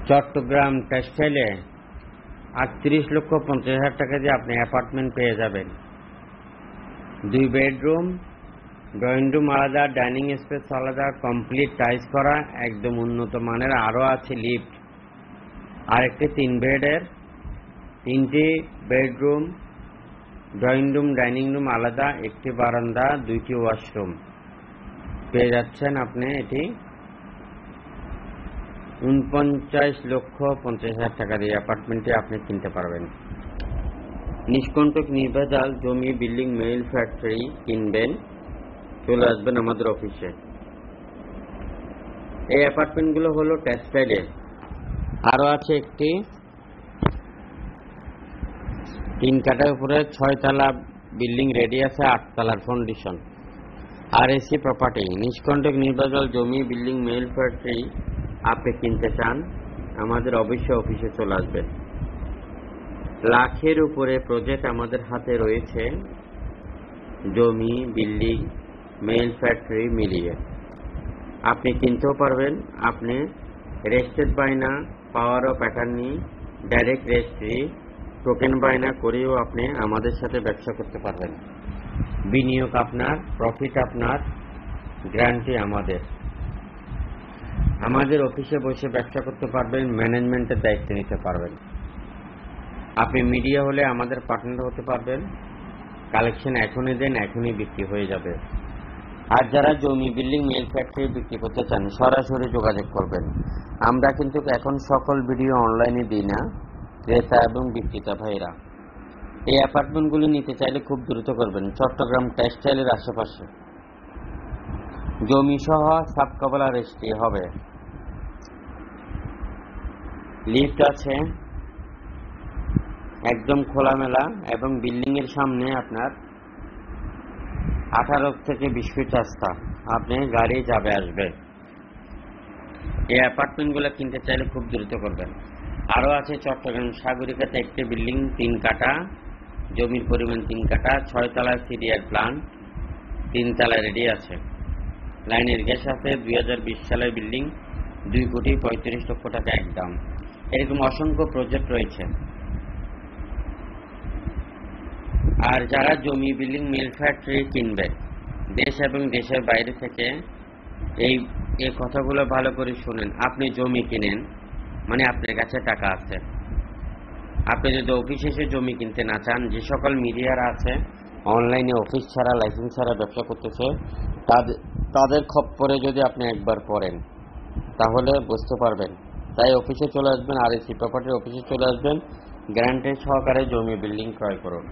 চট্টগ্রাম টেক্সটাইলে 38,50,000 টাকা দিয়ে আপনি অ্যাপার্টমেন্ট পেয়ে যাবেন। 2 বেডরুম, ড্রয়িং রুম আলাদা, ডাইনিং স্পেস আলাদা, কমপ্লিট টাইলস করা, একদম উন্নত মানের। আরও আছে লিফট। আর একটি 3 বেডের, 3টি bedroom, drawing room dining room আলাদা, একটি বারান্দা, 2টি ওয়াশরুম পেয়ে যাচ্ছেন আপনি। এটি 49,50,000 টাকা দিয়ে অ্যাপার্টমেন্টটি আপনি কিনতে পারবেন। নিষ্কণ্টক নির্ভেজাল জমি, বিল্ডিং, মেইল ফ্যাক্টরি কিনবেন, চলে আসবেন আমাদের অফিসে। এই অ্যাপার্টমেন্টগুলো হলো টেক্সটাইলে। আরও আছে একটি 3 কাঠার উপরে 6 তলা বিল্ডিং রেডি আছে, 8 তলার ফাউন্ডেশন। আর এসি প্রপার্টি। নিষ্কণ্টক নির্ভেজাল জমি, বিল্ডিং, মেইল ফ্যাক্টরি আপনি কিনতে চান, আমাদের অবশ্যই অফিসে চলে আসবেন। লাখের উপরে প্রজেক্ট আমাদের হাতে রয়েছে, জমি, বিল্ডিং, মেইল ফ্যাক্টরি মিলিয়ে আপনি কিনতেও পারবেন। আপনি রেজিস্টার্ড বায়না, power of attorney, direct registry, token বায়না করেও আপনি আমাদের সাথে ব্যবসা করতে পারবেন। বিনিয়োগ আপনার, প্রফিট আপনার, গ্যারান্টি আমাদের। আমাদের অফিসে বসে ব্যবসা করতে পারবেন, ম্যানেজমেন্টের দায়িত্ব নিতে পারবেন। আপনি মিডিয়া হলে আমাদের পার্টনার হতে পারবেন। কালেকশন এখনই দেন, এখনই বিক্রি হয়ে যাবে। আর যারা জমি, বিল্ডিং, মেইল ফ্যাক্টরি বিক্রি করতে চান, সরাসরি যোগাযোগ করবেন। আমরা কিন্তু এখন সকল ভিডিও অনলাইনে দিই না, ক্রেতা এবং বিক্রেতা ভাইরা। এই অ্যাপার্টমেন্টগুলি নিতে চাইলে খুব দ্রুত করবেন। চট্টগ্রাম টেক্সটাইলের আশেপাশে জমি সহ সাবকাবলা রেজিস্ট্রি হবে, লিফট আছে, একদম খোলামেলা, এবং বিল্ডিং এর সামনে আপনার 18 থেকে 20 ফিট রাস্তা, আপনি গাড়ি যাবে আসবে। এই অ্যাপার্টমেন্টগুলো কিনতে চাইলে খুব দ্রুত করবেন। আরও আছে চট্টগ্রাম সাগরিকাতে একটি বিল্ডিং, 3 কাঠা, জমির পরিমাণ 3 কাঠা, 6 তলায় সিরিয়াল প্ল্যান, 3 তলায় রেডি আছে, লাইনের গ্যাস আছে, 2020 সালের বিল্ডিং, 2,35,00,000 টাকা একদম। এরকম অসংখ্য প্রজেক্ট রয়েছে। আর যারা জমি, বিল্ডিং, মিল ফ্যাক্টরি কিনবেন দেশ এবং দেশের বাইরে থেকে, এই কথাগুলো ভালো করে শুনেন। আপনি জমি কিনেন মানে আপনার কাছে টাকা আছে। আপনি যদি অফিসে এসে জমি কিনতে না চান, যে সকল মিডিয়ারা আছে অনলাইনে অফিস ছাড়া, লাইসেন্স ছাড়া ব্যবসা করতেছে, তাদের খপ্পরে যদি আপনি একবার পড়েন তাহলে বুঝতে পারবেন। তাই অফিসে চলে আসবেন, আর এসি প্রপার্টির অফিসে চলে আসবেন, গ্যারান্টি সহকারে জমি, বিল্ডিং ক্রয় করুন।